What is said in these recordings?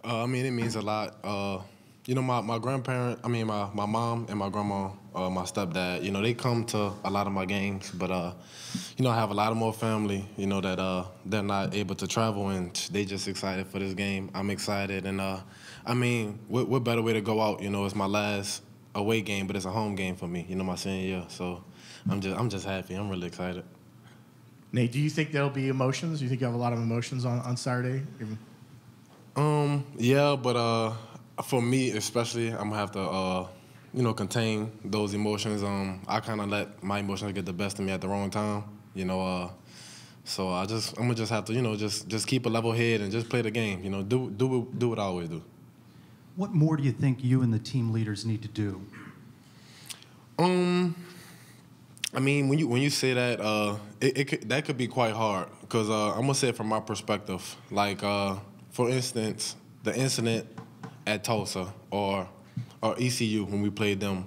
I mean, it means a lot. You know, my grandparent, I mean, my mom and my grandma, my stepdad, you know, they come to a lot of my games, but, you know, I have a lot of more family, you know, that they're not able to travel, and they just excited for this game. I'm excited, and, I mean, what better way to go out? You know, it's my last away game, but it's a home game for me, you know, my senior year, so I'm just happy. I'm really excited. Nate, do you think there'll be emotions? Do you think you have a lot of emotions on Saturday? Yeah, but for me especially, I'm gonna have to, you know, contain those emotions. I kind of let my emotions get the best of me at the wrong time, you know. So I'm gonna just have to, you know, just keep a level head and just play the game. You know, do what I always do. What more do you think you and the team leaders need to do? I mean, when you say that, that could be quite hard because I'm gonna say it from my perspective. Like, for instance, the incident at Tulsa or ECU when we played them,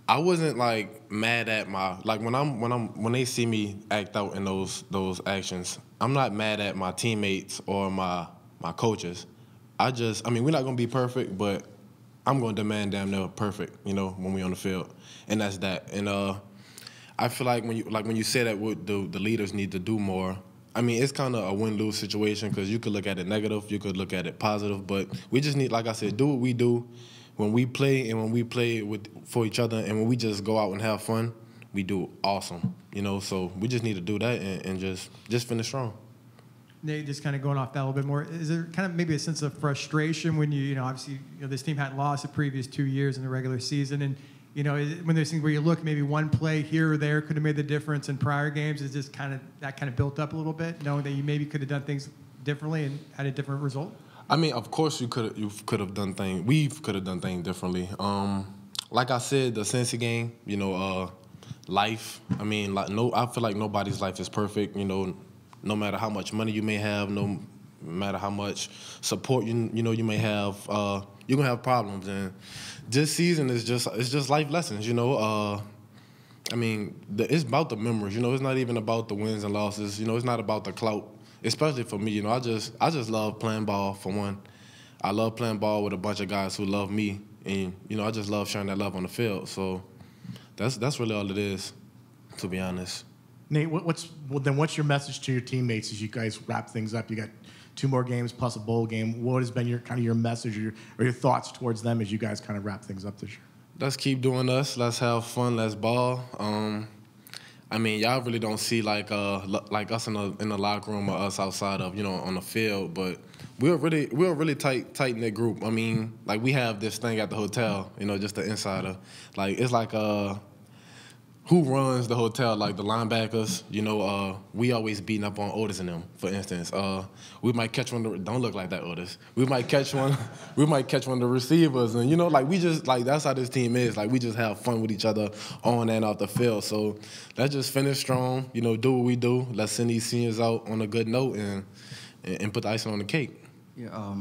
I wasn't like mad at when they see me act out in those actions. I'm not mad at my teammates or my coaches. I mean, we're not gonna be perfect, but I'm gonna demand damn near perfect, you know, when we on the field, and that's that. And I feel like when you say that what the leaders need to do more, I mean, it's kind of a win-lose situation because you could look at it negative, you could look at it positive, but we just need, like I said, do what we do when we play and when we play for each other, and when we just go out and have fun, we do awesome, you know. So we just need to do that and just finish strong. Nate, just kind of going off that a little bit more, is there kind of maybe a sense of frustration when you know, obviously, you know, this team hadn't lost the previous 2 years in the regular season, and you know, when there's things where you look, maybe one play here or there could have made the difference in prior games, is just kind of built up a little bit, knowing that you maybe could have done things differently and had a different result? I mean, of course we could have done things differently. Like I said, the Cincy game, you know, life. I mean, I feel like nobody's life is perfect. You know, no matter how much money you may have, no matter how much support you may have, you're gonna have problems. And this season is just life lessons. You know, I mean, it's about the memories. You know, it's not even about the wins and losses. You know, it's not about the clout. Especially for me, you know, I just love playing ball. For one, I love playing ball with a bunch of guys who love me, and you know, I just love sharing that love on the field. So that's really all it is, to be honest. Nate, what's your message to your teammates as you guys wrap things up? You got 2 more games plus a bowl game. What has been your message or your thoughts towards them as you guys kind of wrap things up this year? Let's keep doing us. Let's have fun. Let's ball. I mean, y'all really don't see like us in the locker room or us outside of, you know, on the field, but we're a really tight knit group. I mean, like we have this thing at the hotel, you know, just the insider. Like it's like who runs the hotel, like the linebackers, you know, we always beating up on Otis and them, for instance. We might catch one, don't look like that, Otis. We might catch one of the receivers, and, you know, like we just, like that's how this team is. Like we just have fun with each other on and off the field. So let's just finish strong, you know, do what we do. Let's send these seniors out on a good note and put the icing on the cake. Yeah,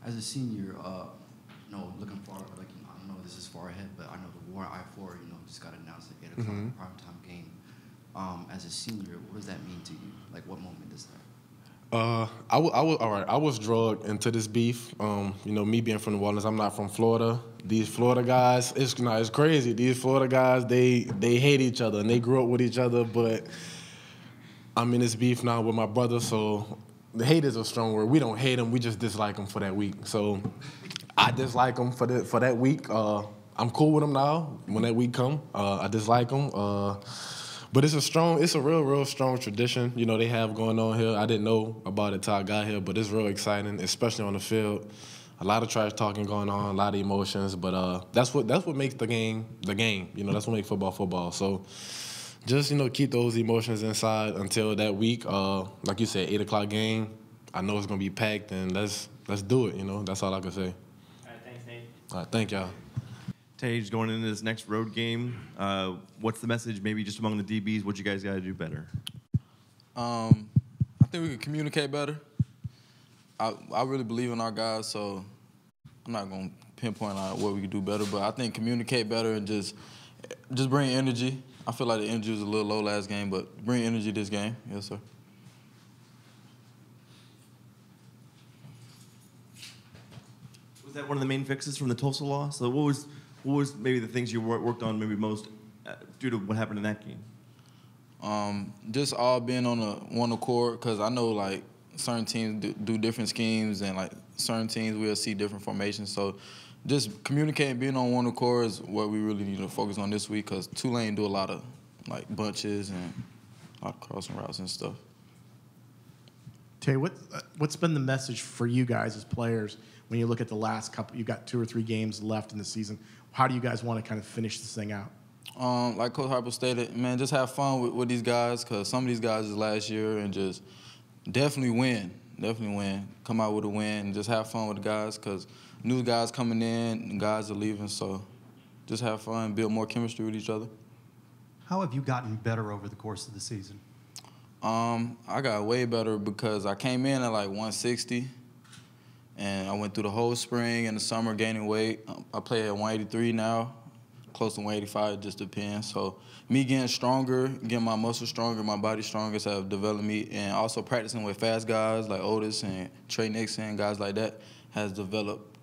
as a senior, you know, looking forward, like, you know, I don't know this is far ahead, but I know the war I-4, you know, just got announced at 8 o'clock, primetime game. As a senior, what does that mean to you? Like, what moment is that? I was drugged into this beef. You know, me being from New Orleans, I'm not from Florida. These Florida guys, it's crazy. These Florida guys, they hate each other and they grew up with each other. But I'm in this beef now with my brother, so the hate is a strong word. We don't hate him, we just dislike him for that week. So I dislike him for that week. I'm cool with him now. When that week come, I dislike him. But it's a real strong tradition, you know, they have going on here. I didn't know about it till I got here, but it's real exciting, especially on the field. A lot of trash talking going on, a lot of emotions, but that's what makes the game the game. You know, that's what makes football. So just, you know, keep those emotions inside until that week. Like you said, 8 o'clock game. I know it's gonna be packed, and let's do it. You know, that's all I can say. All right, thanks, Nate. All right, thank y'all. Tage, going into this next road game, what's the message maybe just among the DBs, what you guys got to do better? I think we can communicate better. I really believe in our guys, so I'm not going to pinpoint out what we can do better, but I think communicate better and just bring energy. I feel like the energy was a little low last game, but bring energy this game. Yes, sir. that one of the main fixes from the Tulsa loss? So what was maybe the things you worked on maybe most due to what happened in that game? Just all being on one accord, because I know like certain teams do different schemes, and like certain teams we'll see different formations. So just communicating, being on one accord is what we really need to focus on this week, because Tulane do a lot of like bunches and a lot of crossing routes and stuff. Tay, what's been the message for you guys as players when you look at the last couple? You've got 2 or 3 games left in the season. How do you guys want to kind of finish this thing out? Like Coach Harper stated, man, just have fun with these guys, because some of these guys is last year, and just definitely win. Definitely win. Come out with a win and just have fun with the guys, because new guys coming in and guys are leaving. So just have fun, build more chemistry with each other. How have you gotten better over the course of the season? I got way better because I came in at like 160, and I went through the whole spring and the summer gaining weight. I play at 183 now, close to 185, it just depends. So me getting stronger, getting my muscles stronger, my body stronger have developed me, and also practicing with fast guys like Otis and Trey Nixon, guys like that, has developed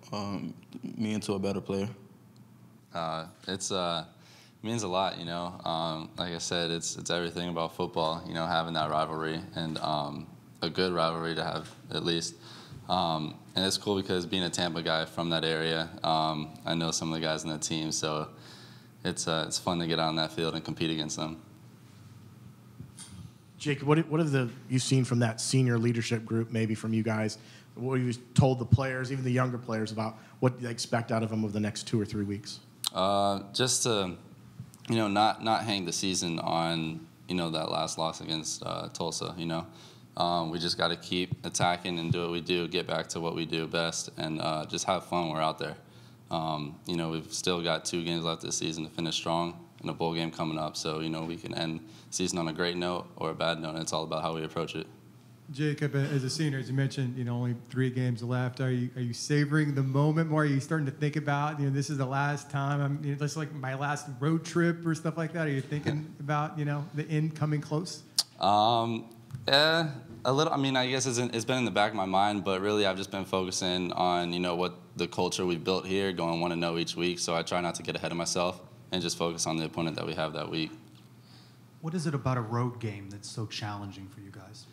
me into a better player. It means a lot, you know. Like I said, it's everything about football, you know, having that rivalry, and a good rivalry to have at least. And it's cool because being a Tampa guy from that area, I know some of the guys in the team, so it's fun to get on that field and compete against them. Jacob, what have you seen from that senior leadership group, maybe from you guys? What have you told the players, even the younger players, about what they expect out of them over the next 2 or 3 weeks? Just to, you know, not hang the season on, you know, that last loss against Tulsa, you know. We just got to keep attacking and do what we do, get back to what we do best, and just have fun when we're out there. You know, we've still got 2 games left this season to finish strong, and a bowl game coming up, so, you know, we can end the season on a great note or a bad note, and it's all about how we approach it. Jacob, as a senior, as you mentioned, you know, only 3 games left. Are you savoring the moment more? Are you starting to think about, you know, this is the last time, you know, this is like my last road trip or stuff like that? Are you thinking about, you know, the end coming close? Yeah, a little. I mean, I guess it's been in the back of my mind, but really I've just been focusing on, you know, what the culture we built here, going 1-0 each week. So I try not to get ahead of myself and just focus on the opponent that we have that week. What is it about a road game that's so challenging for you guys?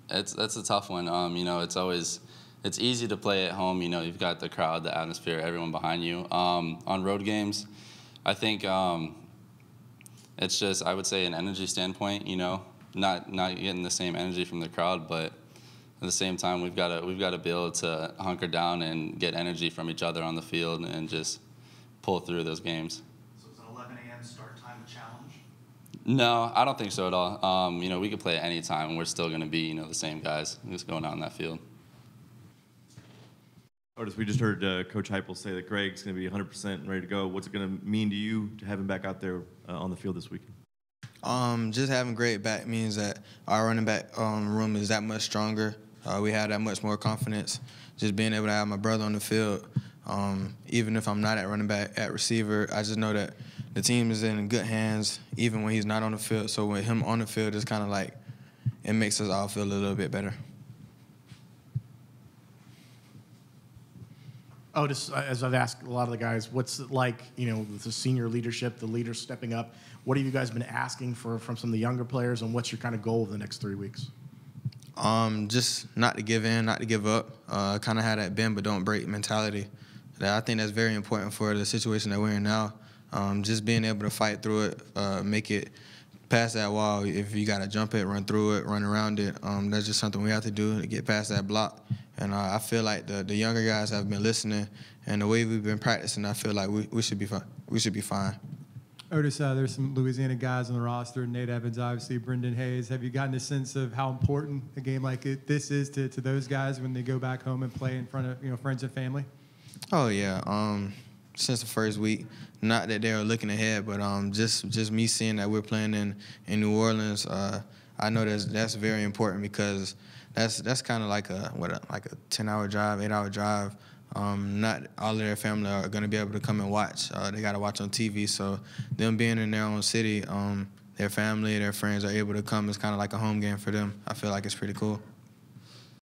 That's a tough one. You know, it's easy to play at home. You know, you've got the crowd, the atmosphere, everyone behind you. On road games, I think it's just, I would say, an energy standpoint. You know, not getting the same energy from the crowd, but at the same time, we've got to be able to hunker down and get energy from each other on the field and just pull through those games. So is an 11 a.m. start time a challenge? No, I don't think so at all. You know, we could play at any time, and we're still going to be, you know, the same guys just going out on that field. Otis, we just heard Coach Heupel say that Greg's going to be 100% ready to go. What's it going to mean to you to have him back out there on the field this weekend? Just having great back means that our running back room is that much stronger. We have that much more confidence. Just being able to have my brother on the field, even if I'm not at running back, at receiver, I just know that the team is in good hands, even when he's not on the field. So with him on the field, it's kind of like it makes us all feel a little bit better. Otis, as I've asked a lot of the guys, what's it like, you know, with the senior leadership, the leaders stepping up? What have you guys been asking from some of the younger players, and what's your kind of goal over the next 3 weeks? Just not to give in, not to give up. Kind of had that bend but don't break mentality. I think that's very important for the situation that we're in now. Just being able to fight through it, make it past that wall. If you got to jump it, run through it, run around it, that's just something we have to do to get past that block. And I feel like the younger guys have been listening, and the way we've been practicing, I feel like we should be fine. We should be fine. Otis, there's some Louisiana guys on the roster, Nate Evans, obviously, Brendan Hayes. Have you gotten a sense of how important a game like this is to those guys when they go back home and play in front of, you know, friends and family? Oh, yeah. Since the first week, not that they were looking ahead, but just me seeing that we're playing in New Orleans, I know that's very important because that's kind of like a 10-hour drive, 8-hour drive. Not all of their family are going to be able to come and watch. They got to watch on TV. So them being in their own city, their family, their friends are able to come. It's kind of like a home game for them. I feel like it's pretty cool.